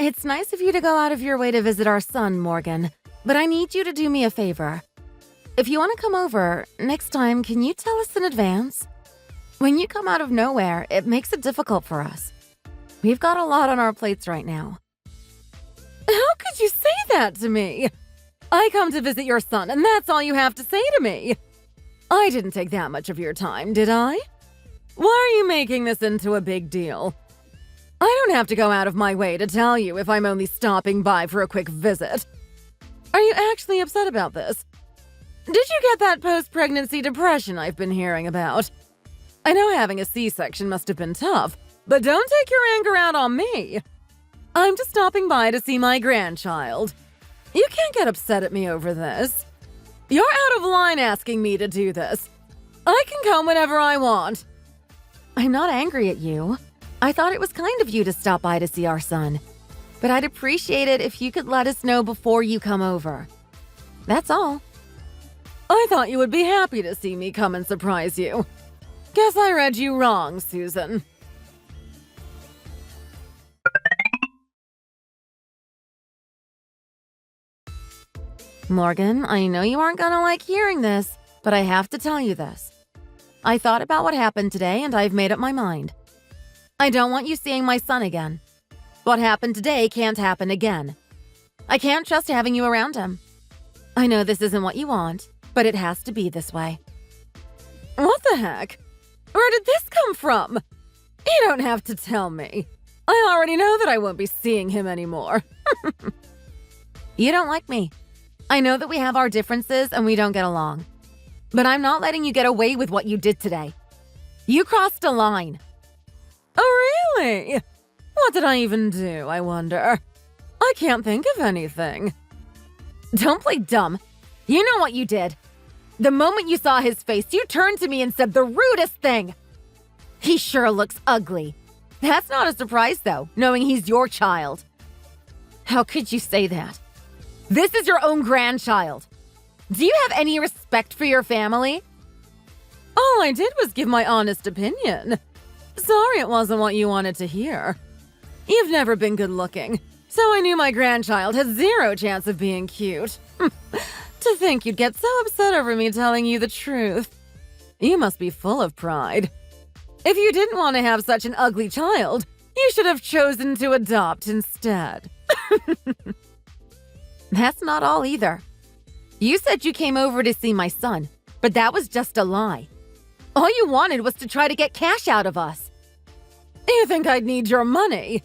It's nice of you to go out of your way to visit our son, Morgan, but I need you to do me a favor. If you want to come over, next time, can you tell us in advance? When you come out of nowhere, it makes it difficult for us. We've got a lot on our plates right now. How could you say that to me? I come to visit your son, and that's all you have to say to me. I didn't take that much of your time, did I? Why are you making this into a big deal? I don't have to go out of my way to tell you if I'm only stopping by for a quick visit. Are you actually upset about this? Did you get that post-pregnancy depression I've been hearing about? I know having a C-section must have been tough, but don't take your anger out on me. I'm just stopping by to see my grandchild. You can't get upset at me over this. You're out of line asking me to do this. I can come whenever I want. I'm not angry at you. I thought it was kind of you to stop by to see our son, but I'd appreciate it if you could let us know before you come over. That's all. I thought you would be happy to see me come and surprise you. Guess I read you wrong, Susan. Morgan, I know you aren't gonna like hearing this, but I have to tell you this. I thought about what happened today and I've made up my mind. I don't want you seeing my son again. What happened today can't happen again. I can't trust having you around him. I know this isn't what you want, but it has to be this way. What the heck? Where did this come from? You don't have to tell me. I already know that I won't be seeing him anymore. You don't like me. I know that we have our differences and we don't get along. But I'm not letting you get away with what you did today. You crossed a line. Oh, really? What did I even do, I wonder? I can't think of anything. Don't play dumb. You know what you did. The moment you saw his face, you turned to me and said the rudest thing. He sure looks ugly. That's not a surprise, though, knowing he's your child. How could you say that? This is your own grandchild. Do you have any respect for your family? All I did was give my honest opinion. Sorry it wasn't what you wanted to hear. You've never been good looking, so I knew my grandchild had zero chance of being cute. To think you'd get so upset over me telling you the truth. You must be full of pride. If you didn't want to have such an ugly child, you should have chosen to adopt instead. That's not all either. You said you came over to see my son, but that was just a lie. All you wanted was to try to get cash out of us. You think I'd need your money?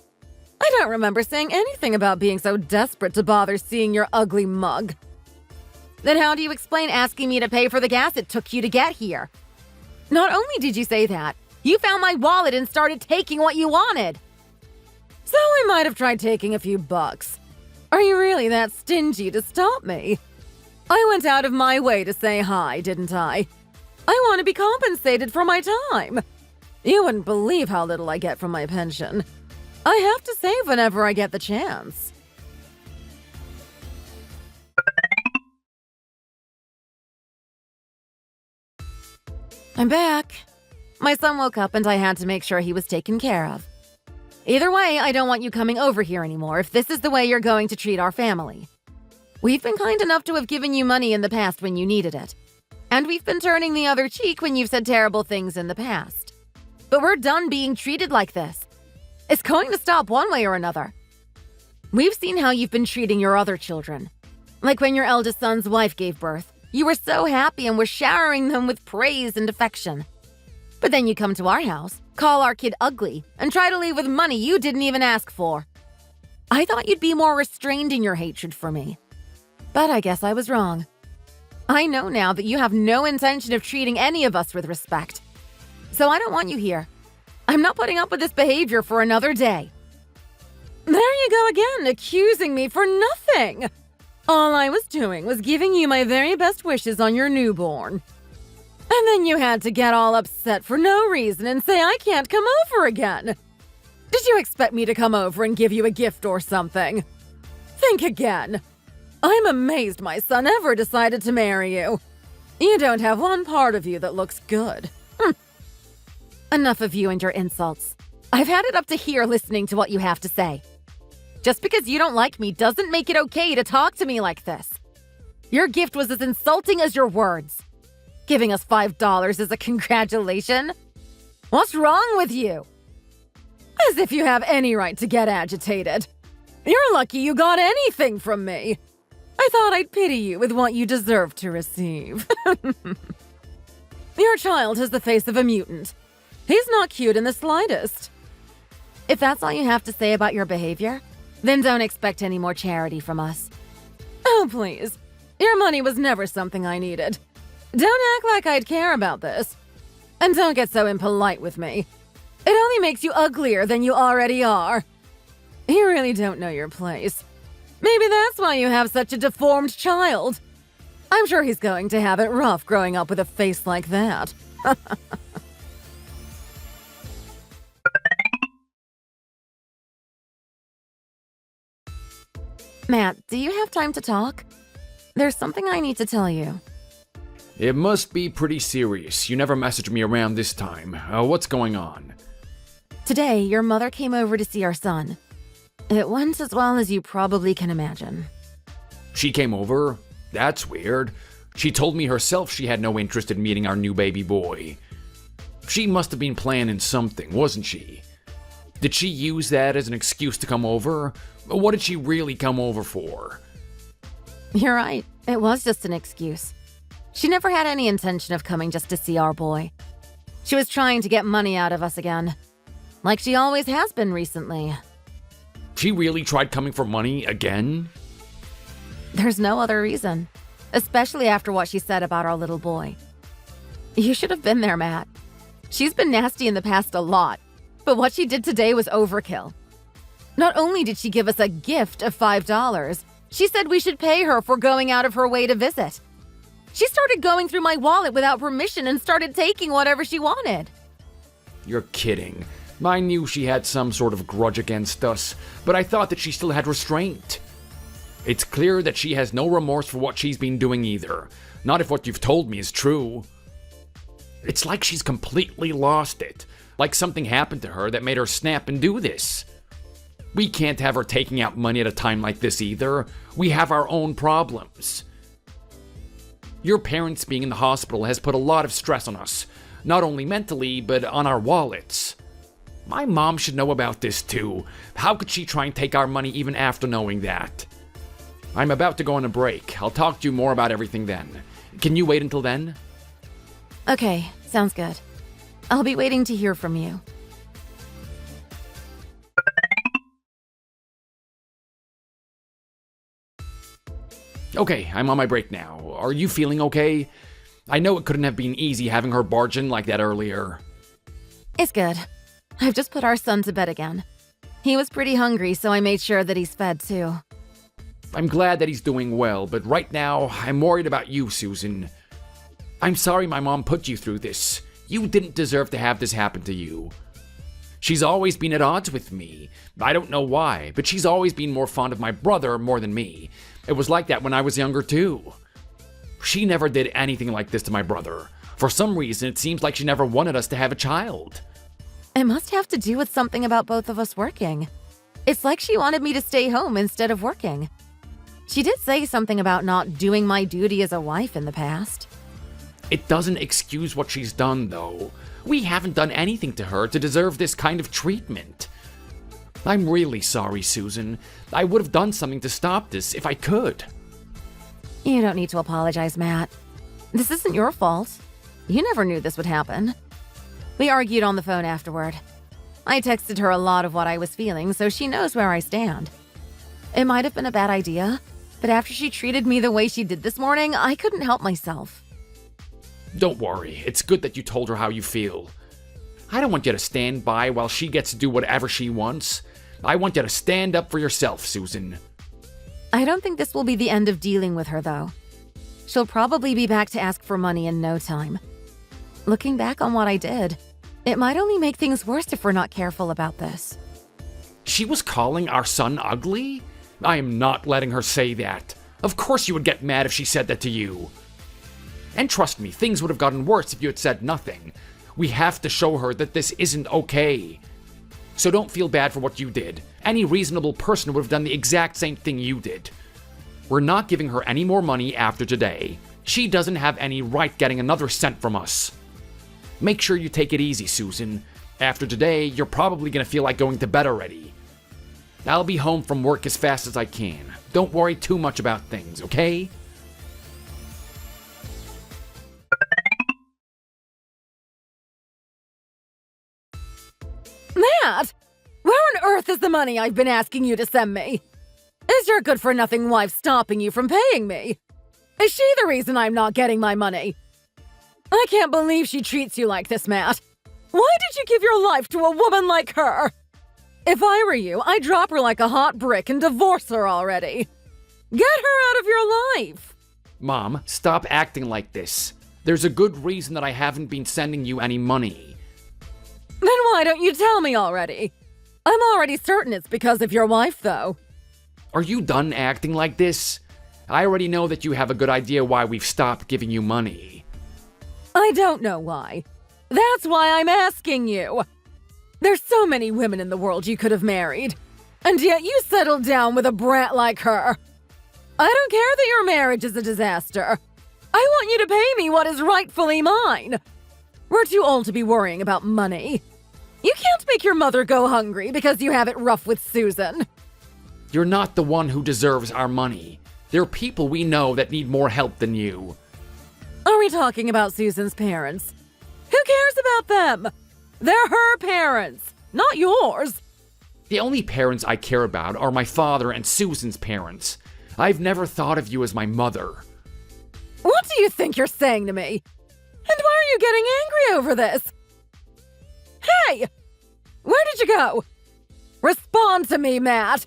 I don't remember saying anything about being so desperate to bother seeing your ugly mug. Then how do you explain asking me to pay for the gas it took you to get here? Not only did you say that, you found my wallet and started taking what you wanted. So I might have tried taking a few bucks. Are you really that stingy to stop me? I went out of my way to say hi, didn't I? I want to be compensated for my time. You wouldn't believe how little I get from my pension. I have to save whenever I get the chance. I'm back. My son woke up and I had to make sure he was taken care of. Either way, I don't want you coming over here anymore if this is the way you're going to treat our family. We've been kind enough to have given you money in the past when you needed it. And we've been turning the other cheek when you've said terrible things in the past. But we're done being treated like this. It's going to stop one way or another. We've seen how you've been treating your other children. Like when your eldest son's wife gave birth. You were so happy and were showering them with praise and affection. But then you come to our house, call our kid ugly, and try to leave with money you didn't even ask for. I thought you'd be more restrained in your hatred for me. But I guess I was wrong. I know now that you have no intention of treating any of us with respect. So I don't want you here. I'm not putting up with this behavior for another day. There you go again, accusing me for nothing. All I was doing was giving you my very best wishes on your newborn. And then you had to get all upset for no reason and say I can't come over again. Did you expect me to come over and give you a gift or something? Think again. I'm amazed my son ever decided to marry you. You don't have one part of you that looks good. Enough of you and your insults. I've had it up to here listening to what you have to say. Just because you don't like me doesn't make it okay to talk to me like this. Your gift was as insulting as your words. Giving us $5 is a congratulation? What's wrong with you? As if you have any right to get agitated. You're lucky you got anything from me. I thought I'd pity you with what you deserve to receive. Your child has the face of a mutant. He's not cute in the slightest. If that's all you have to say about your behavior, then don't expect any more charity from us. Oh, please. Your money was never something I needed. Don't act like I'd care about this. And don't get so impolite with me. It only makes you uglier than you already are. You really don't know your place. Maybe that's why you have such a deformed child. I'm sure he's going to have it rough growing up with a face like that. Matt, do you have time to talk? There's something I need to tell you. It must be pretty serious. You never messaged me around this time. What's going on? Today, your mother came over to see our son. It went as well as you probably can imagine. She came over? That's weird. She told me herself she had no interest in meeting our new baby boy. She must have been planning something, wasn't she? Did she use that as an excuse to come over? What did she really come over for? You're right. It was just an excuse. She never had any intention of coming just to see our boy. She was trying to get money out of us again. Like she always has been recently. She really tried coming for money again? There's no other reason. Especially after what she said about our little boy. You should have been there, Matt. She's been nasty in the past a lot, but what she did today was overkill. Not only did she give us a gift of $5, she said we should pay her for going out of her way to visit. She started going through my wallet without permission and started taking whatever she wanted. You're kidding. I knew she had some sort of grudge against us, but I thought that she still had restraint. It's clear that she has no remorse for what she's been doing either. Not if what you've told me is true. It's like she's completely lost it. Like something happened to her that made her snap and do this. We can't have her taking out money at a time like this either. We have our own problems. Your parents being in the hospital has put a lot of stress on us. Not only mentally, but on our wallets. My mom should know about this too. How could she try and take our money even after knowing that? I'm about to go on a break. I'll talk to you more about everything then. Can you wait until then? Okay, sounds good. I'll be waiting to hear from you. Okay, I'm on my break now. Are you feeling okay? I know it couldn't have been easy having her barge in like that earlier. It's good. I've just put our son to bed again. He was pretty hungry, so I made sure that he's fed too. I'm glad that he's doing well, but right now, I'm worried about you, Susan. I'm sorry my mom put you through this. You didn't deserve to have this happen to you. She's always been at odds with me. I don't know why, but she's always been more fond of my brother more than me. It was like that when I was younger too. She never did anything like this to my brother. For some reason, it seems like she never wanted us to have a child. It must have to do with something about both of us working. It's like she wanted me to stay home instead of working. She did say something about not doing my duty as a wife in the past. It doesn't excuse what she's done, though. We haven't done anything to her to deserve this kind of treatment. I'm really sorry, Susan. I would have done something to stop this if I could. You don't need to apologize, Matt. This isn't your fault. You never knew this would happen. We argued on the phone afterward. I texted her a lot of what I was feeling, so she knows where I stand. It might have been a bad idea, but after she treated me the way she did this morning, I couldn't help myself. Don't worry, it's good that you told her how you feel. I don't want you to stand by while she gets to do whatever she wants. I want you to stand up for yourself, Susan. I don't think this will be the end of dealing with her, though. She'll probably be back to ask for money in no time. Looking back on what I did, it might only make things worse if we're not careful about this. She was calling our son ugly? I am not letting her say that. Of course you would get mad if she said that to you. And trust me, things would have gotten worse if you had said nothing. We have to show her that this isn't okay. So don't feel bad for what you did. Any reasonable person would have done the exact same thing you did. We're not giving her any more money after today. She doesn't have any right getting another cent from us. Make sure you take it easy, Susan. After today, you're probably going to feel like going to bed already. I'll be home from work as fast as I can. Don't worry too much about things, okay? Matt! Where on earth is the money I've been asking you to send me? Is your good-for-nothing wife stopping you from paying me? Is she the reason I'm not getting my money? I can't believe she treats you like this, Matt. Why did you give your life to a woman like her? If I were you, I'd drop her like a hot brick and divorce her already. Get her out of your life. Mom, stop acting like this. There's a good reason that I haven't been sending you any money. Then why don't you tell me already? I'm already certain it's because of your wife, though. Are you done acting like this? I already know that you have a good idea why we've stopped giving you money. I don't know why. That's why I'm asking you. There's so many women in the world you could have married, and yet you settled down with a brat like her. I don't care that your marriage is a disaster. I want you to pay me what is rightfully mine. We're too old to be worrying about money. You can't make your mother go hungry because you have it rough with Susan. You're not the one who deserves our money. There are people we know that need more help than you. Are we talking about Susan's parents? Who cares about them? They're her parents, not yours. The only parents I care about are my father and Susan's parents. I've never thought of you as my mother. What do you think you're saying to me? And why are you getting angry over this? Hey! Where did you go? Respond to me, Matt!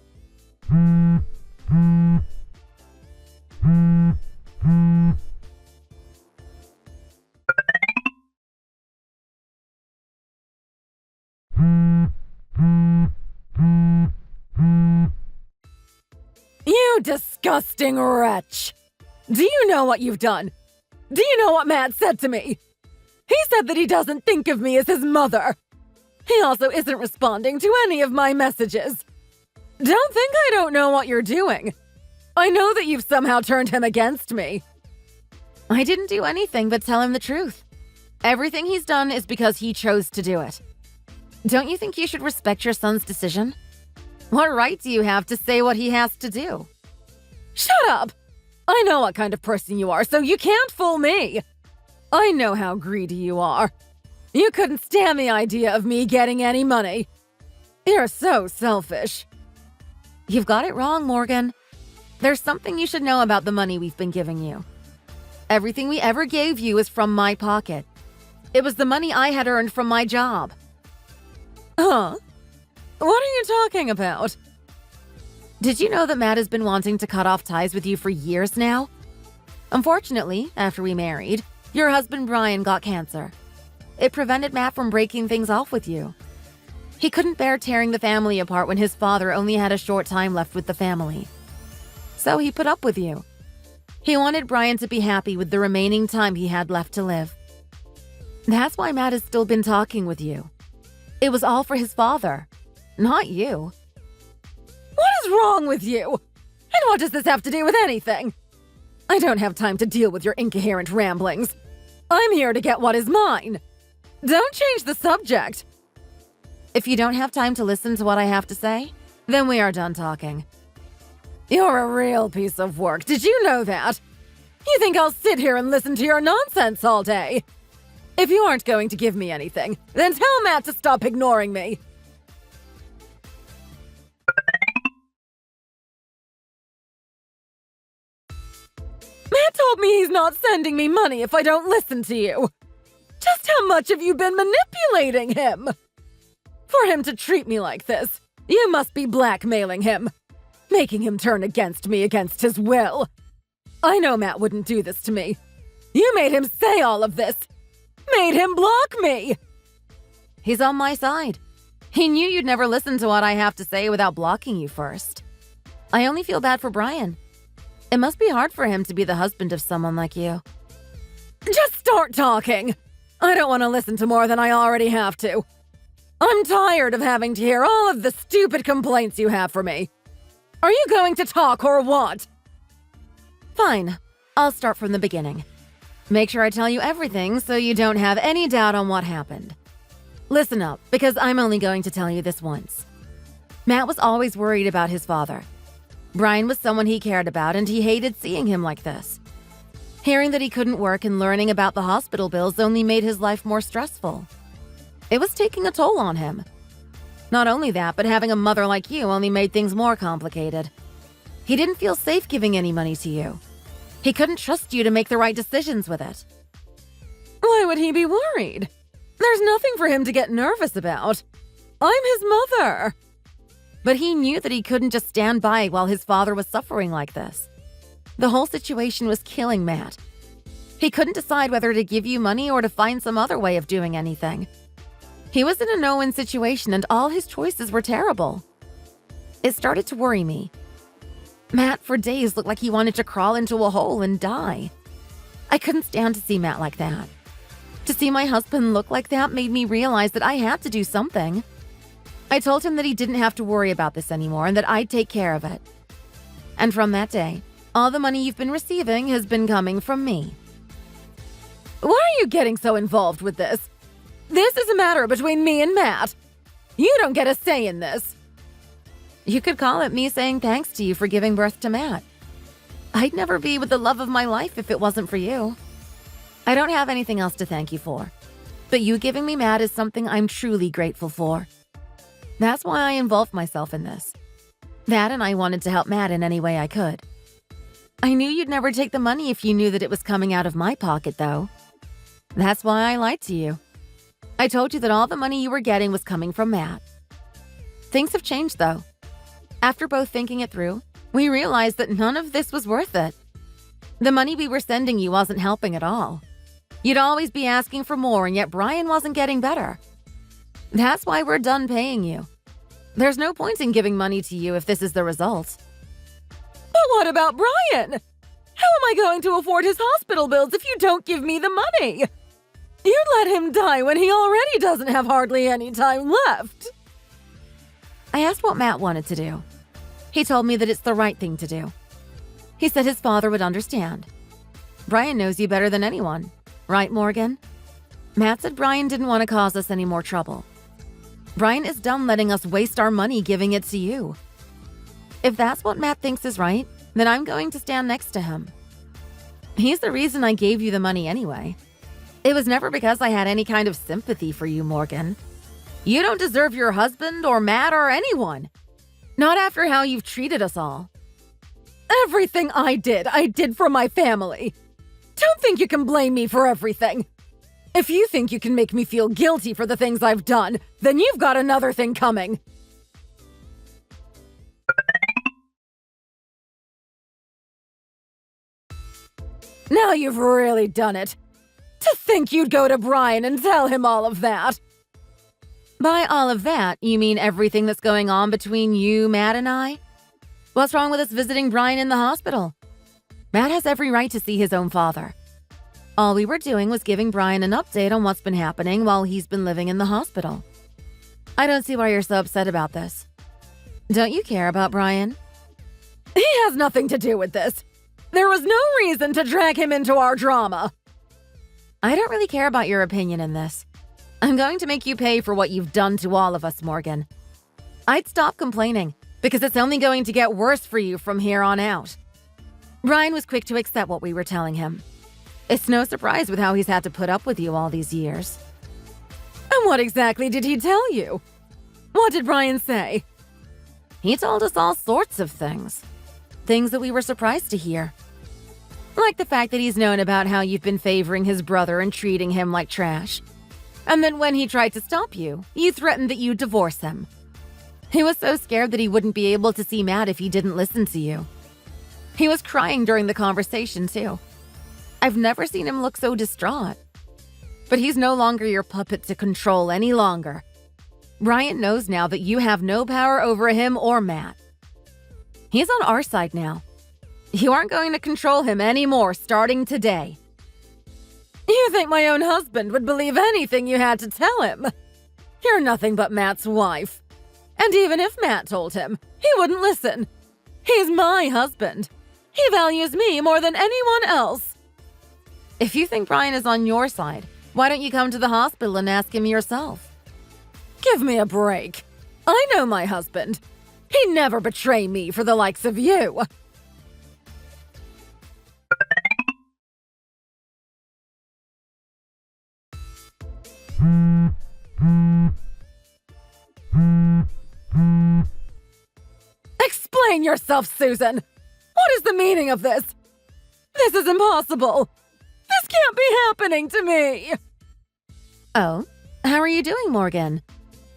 You disgusting wretch! Do you know what you've done? Do you know what Matt said to me? He said that he doesn't think of me as his mother. He also isn't responding to any of my messages. Don't think I don't know what you're doing. I know that you've somehow turned him against me. I didn't do anything but tell him the truth. Everything he's done is because he chose to do it. Don't you think you should respect your son's decision? What right do you have to say what he has to do? Shut up! I know what kind of person you are, so you can't fool me. I know how greedy you are. You couldn't stand the idea of me getting any money. You're so selfish. You've got it wrong, Morgan. There's something you should know about the money we've been giving you. Everything we ever gave you is from my pocket. It was the money I had earned from my job. Huh? What are you talking about? Did you know that Matt has been wanting to cut off ties with you for years now? Unfortunately, after we married, your husband Brian got cancer. It prevented Matt from breaking things off with you. He couldn't bear tearing the family apart when his father only had a short time left with the family. So he put up with you. He wanted Brian to be happy with the remaining time he had left to live. That's why Matt has still been talking with you. It was all for his father, not you. What is wrong with you? And what does this have to do with anything? I don't have time to deal with your incoherent ramblings. I'm here to get what is mine. Don't change the subject. If you don't have time to listen to what I have to say, then we are done talking. You're a real piece of work. Did you know that? You think I'll sit here and listen to your nonsense all day? If you aren't going to give me anything, then tell Matt to stop ignoring me. Matt told me he's not sending me money if I don't listen to you. Just how much have you been manipulating him? For him to treat me like this, you must be blackmailing him, making him turn against me against his will. I know Matt wouldn't do this to me. You made him say all of this. Made him block me. He's on my side. He knew you'd never listen to what I have to say without blocking you first. I only feel bad for Brian. It must be hard for him to be the husband of someone like you. Just start talking. I don't want to listen to more than I already have to. I'm tired of having to hear all of the stupid complaints you have for me. Are you going to talk or what? Fine. I'll start from the beginning. Make sure I tell you everything so you don't have any doubt on what happened. Listen up, because I'm only going to tell you this once. Matt was always worried about his father. Brian was someone he cared about, and he hated seeing him like this. Hearing that he couldn't work and learning about the hospital bills only made his life more stressful. It was taking a toll on him. Not only that, but having a mother like you only made things more complicated. He didn't feel safe giving any money to you. He couldn't trust you to make the right decisions with it. Why would he be worried? There's nothing for him to get nervous about. I'm his mother. But he knew that he couldn't just stand by while his father was suffering like this. The whole situation was killing Matt. He couldn't decide whether to give you money or to find some other way of doing anything. He was in a no-win situation and all his choices were terrible. It started to worry me. Matt for days looked like he wanted to crawl into a hole and die. I couldn't stand to see Matt like that. To see my husband look like that made me realize that I had to do something. I told him that he didn't have to worry about this anymore and that I'd take care of it. And from that day, all the money you've been receiving has been coming from me. Why are you getting so involved with this? This is a matter between me and Matt. You don't get a say in this. You could call it me saying thanks to you for giving birth to Matt. I'd never be with the love of my life if it wasn't for you. I don't have anything else to thank you for, but you giving me Matt is something I'm truly grateful for. That's why I involved myself in this. That and I wanted to help Matt in any way I could. I knew you'd never take the money if you knew that it was coming out of my pocket, though. That's why I lied to you. I told you that all the money you were getting was coming from Matt. Things have changed, though. After both thinking it through, we realized that none of this was worth it. The money we were sending you wasn't helping at all. You'd always be asking for more, and yet Brian wasn't getting better. That's why we're done paying you. There's no point in giving money to you if this is the result. But what about Brian? How am I going to afford his hospital bills if you don't give me the money? You'd let him die when he already doesn't have hardly any time left. I asked what Matt wanted to do. He told me that it's the right thing to do. He said his father would understand. Brian knows you better than anyone. Right, Morgan? Matt said Brian didn't want to cause us any more trouble. Brian is done letting us waste our money giving it to you. If that's what Matt thinks is right, then I'm going to stand next to him. He's the reason I gave you the money anyway. It was never because I had any kind of sympathy for you, Morgan. You don't deserve your husband or Matt or anyone. Not after how you've treated us all. Everything I did for my family. Don't think you can blame me for everything. If you think you can make me feel guilty for the things I've done, then you've got another thing coming. Now you've really done it. To think you'd go to Brian and tell him all of that. By all of that, you mean everything that's going on between you, Matt, and I? What's wrong with us visiting Brian in the hospital? Matt has every right to see his own father. All we were doing was giving Brian an update on what's been happening while he's been living in the hospital. I don't see why you're so upset about this. Don't you care about Brian? He has nothing to do with this. There was no reason to drag him into our drama. I don't really care about your opinion in this. I'm going to make you pay for what you've done to all of us, Morgan. I'd stop complaining, because it's only going to get worse for you from here on out. Brian was quick to accept what we were telling him. It's no surprise with how he's had to put up with you all these years. And what exactly did he tell you? What did Brian say? He told us all sorts of things. Things that we were surprised to hear. Like the fact that he's known about how you've been favoring his brother and treating him like trash. And then when he tried to stop you, you threatened that you'd divorce him. He was so scared that he wouldn't be able to see Matt if he didn't listen to you. He was crying during the conversation, too. I've never seen him look so distraught. But he's no longer your puppet to control any longer. Brian knows now that you have no power over him or Matt. He's on our side now. You aren't going to control him anymore starting today. You think my own husband would believe anything you had to tell him? You're nothing but Matt's wife. And even if Matt told him, he wouldn't listen. He's my husband. He values me more than anyone else. If you think Brian is on your side, why don't you come to the hospital and ask him yourself? Give me a break. I know my husband. He'd never betray me for the likes of you. Explain yourself, Susan. What is the meaning of this? This is impossible. This can't be happening to me. Oh, how are you doing, Morgan?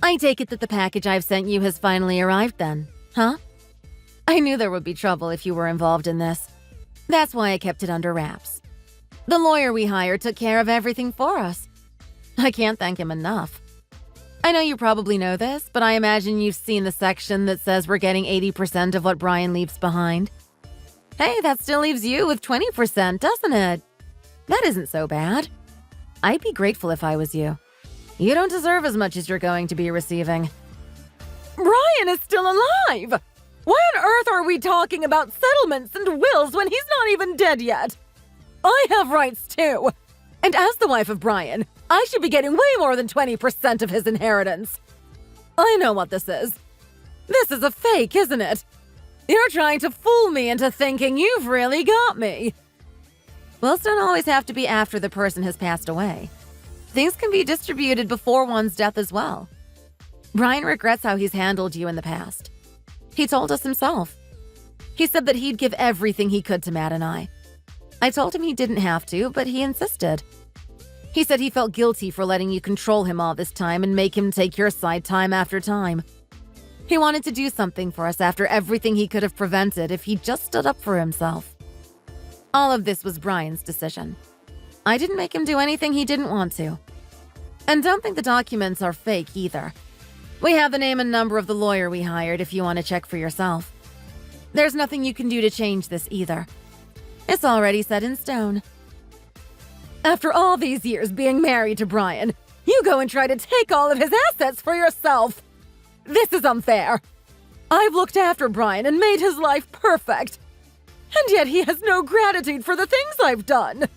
I take it that the package I've sent you has finally arrived then, huh? I knew there would be trouble if you were involved in this. That's why I kept it under wraps. The lawyer we hired took care of everything for us. I can't thank him enough. I know you probably know this, but I imagine you've seen the section that says we're getting 80% of what Brian leaves behind. Hey, that still leaves you with 20%, doesn't it? That isn't so bad. I'd be grateful if I was you. You don't deserve as much as you're going to be receiving. Brian is still alive! Why on earth are we talking about settlements and wills when he's not even dead yet? I have rights too. And as the wife of Brian, I should be getting way more than 20% of his inheritance. I know what this is. This is a fake, isn't it? You're trying to fool me into thinking you've really got me. Wills don't always have to be after the person has passed away. Things can be distributed before one's death as well. Brian regrets how he's handled you in the past. He told us himself. He said that he'd give everything he could to Matt and I. I told him he didn't have to, but he insisted. He said he felt guilty for letting you control him all this time and make him take your side time after time. He wanted to do something for us after everything he could have prevented if he just stood up for himself. All of this was Brian's decision. I didn't make him do anything he didn't want to. And don't think the documents are fake either. We have the name and number of the lawyer we hired if you want to check for yourself. There's nothing you can do to change this either. It's already set in stone. After all these years being married to Brian, you go and try to take all of his assets for yourself. This is unfair. I've looked after Brian and made his life perfect. And yet he has no gratitude for the things I've done.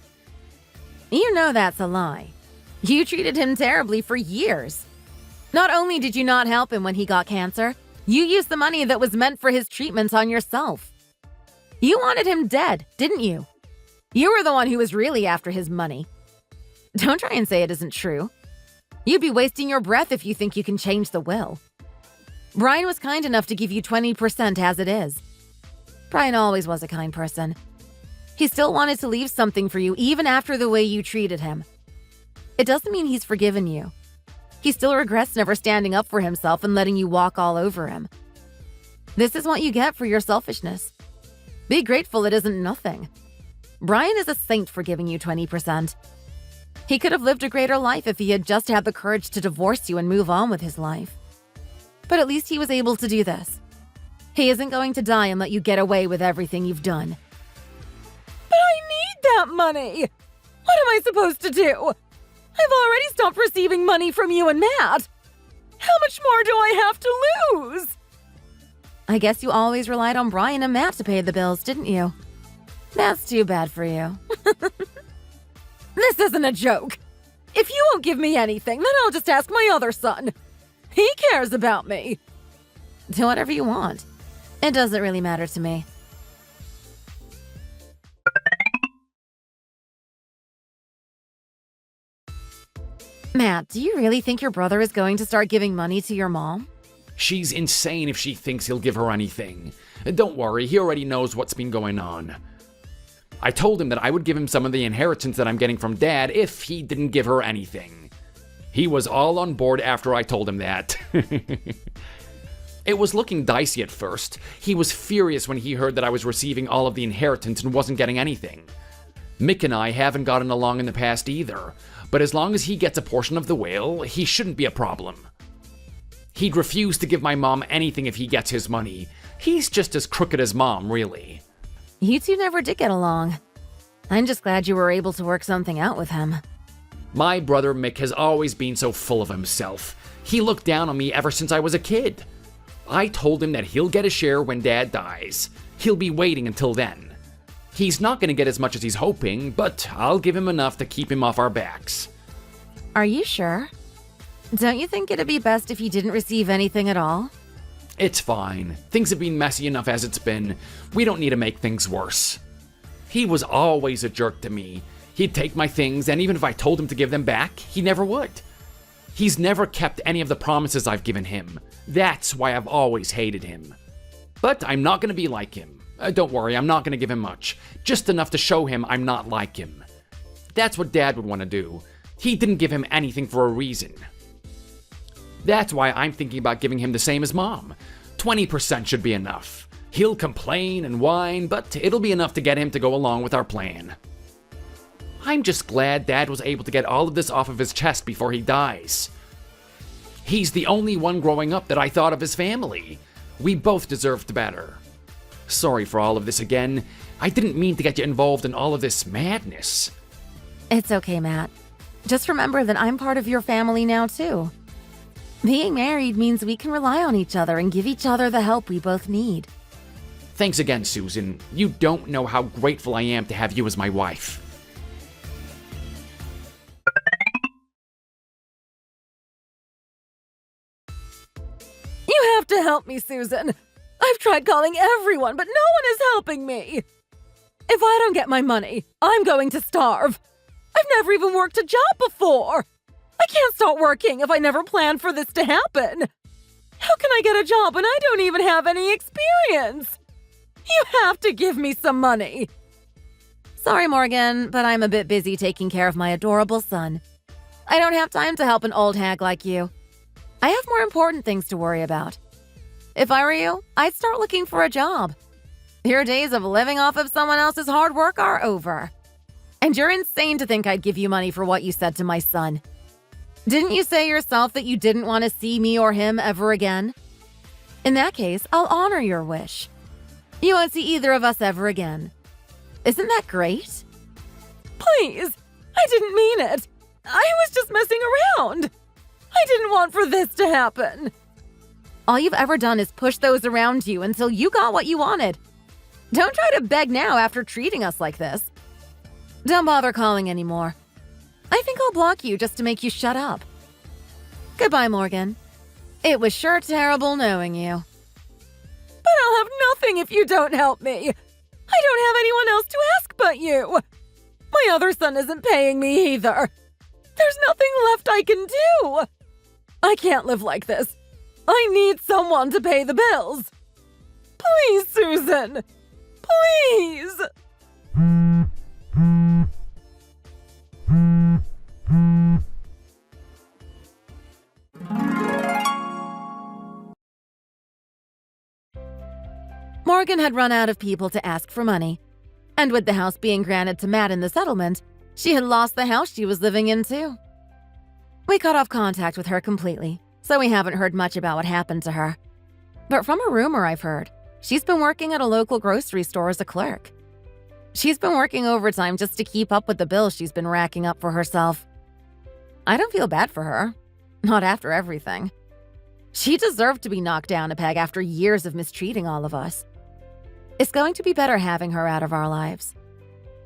You know that's a lie. You treated him terribly for years. Not only did you not help him when he got cancer, you used the money that was meant for his treatments on yourself. You wanted him dead, didn't you? You were the one who was really after his money. Don't try and say it isn't true. You'd be wasting your breath if you think you can change the will. Brian was kind enough to give you 20% as it is. Brian always was a kind person. He still wanted to leave something for you even after the way you treated him. It doesn't mean he's forgiven you. He still regrets never standing up for himself and letting you walk all over him. This is what you get for your selfishness. Be grateful it isn't nothing. Brian is a saint for giving you 20%. He could have lived a greater life if he had just had the courage to divorce you and move on with his life. But at least he was able to do this. He isn't going to die and let you get away with everything you've done. But I need that money! What am I supposed to do? I've already stopped receiving money from you and Matt. How much more do I have to lose? I guess you always relied on Brian and Matt to pay the bills, didn't you? That's too bad for you. This isn't a joke. If you won't give me anything, then I'll just ask my other son. He cares about me. Do whatever you want. It doesn't really matter to me. Matt, do you really think your brother is going to start giving money to your mom? She's insane if she thinks he'll give her anything. Don't worry, he already knows what's been going on. I told him that I would give him some of the inheritance that I'm getting from Dad if he didn't give her anything. He was all on board after I told him that. It was looking dicey at first. He was furious when he heard that I was receiving all of the inheritance and wasn't getting anything. Mick and I haven't gotten along in the past either, but as long as he gets a portion of the will, he shouldn't be a problem. He'd refuse to give my mom anything if he gets his money. He's just as crooked as Mom, really. You two never did get along. I'm just glad you were able to work something out with him. My brother Mick has always been so full of himself. He looked down on me ever since I was a kid. I told him that he'll get a share when Dad dies. He'll be waiting until then. He's not going to get as much as he's hoping, but I'll give him enough to keep him off our backs. Are you sure? Don't you think it'd be best if he didn't receive anything at all? It's fine. Things have been messy enough as it's been. We don't need to make things worse. He was always a jerk to me. He'd take my things, and even if I told him to give them back, he never would. He's never kept any of the promises I've given him. That's why I've always hated him. But I'm not going to be like him. Don't worry, I'm not going to give him much. Just enough to show him I'm not like him. That's what Dad would want to do. He didn't give him anything for a reason. That's why I'm thinking about giving him the same as Mom. 20% should be enough. He'll complain and whine, but it'll be enough to get him to go along with our plan. I'm just glad Dad was able to get all of this off of his chest before he dies. He's the only one growing up that I thought of his family. We both deserved better. Sorry for all of this again. I didn't mean to get you involved in all of this madness. It's okay, Matt. Just remember that I'm part of your family now, too. Being married means we can rely on each other and give each other the help we both need. Thanks again, Susan. You don't know how grateful I am to have you as my wife. You have to help me, Susan. I've tried calling everyone, but no one is helping me. If I don't get my money, I'm going to starve. I've never even worked a job before. I can't start working if I never planned for this to happen. How can I get a job when I don't even have any experience? You have to give me some money. Sorry, Morgan, but I'm a bit busy taking care of my adorable son. I don't have time to help an old hag like you. I have more important things to worry about. If I were you, I'd start looking for a job. Your days of living off of someone else's hard work are over. And you're insane to think I'd give you money for what you said to my son. Didn't you say yourself that you didn't want to see me or him ever again? In that case, I'll honor your wish. You won't see either of us ever again. Isn't that great? Please, I didn't mean it. I was just messing around. I didn't want for this to happen. All you've ever done is push those around you until you got what you wanted. Don't try to beg now after treating us like this. Don't bother calling anymore. I think I'll block you just to make you shut up. Goodbye, Morgan. It was sure terrible knowing you. But I'll have nothing if you don't help me. I don't have anyone else to ask but you. My other son isn't paying me either. There's nothing left I can do. I can't live like this. I need someone to pay the bills. Please, Susan. Please. Morgan had run out of people to ask for money. And with the house being granted to Matt in the settlement, she had lost the house she was living in too. We cut off contact with her completely, so we haven't heard much about what happened to her. But from a rumor I've heard, she's been working at a local grocery store as a clerk. She's been working overtime just to keep up with the bills she's been racking up for herself. I don't feel bad for her. Not after everything. She deserved to be knocked down a peg after years of mistreating all of us. It's going to be better having her out of our lives.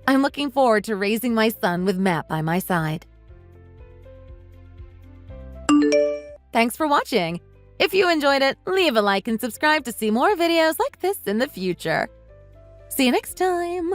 I'm looking forward to raising my son with Matt by my side. Thanks for watching. If you enjoyed it, leave a like and subscribe to see more videos like this in the future. See you next time.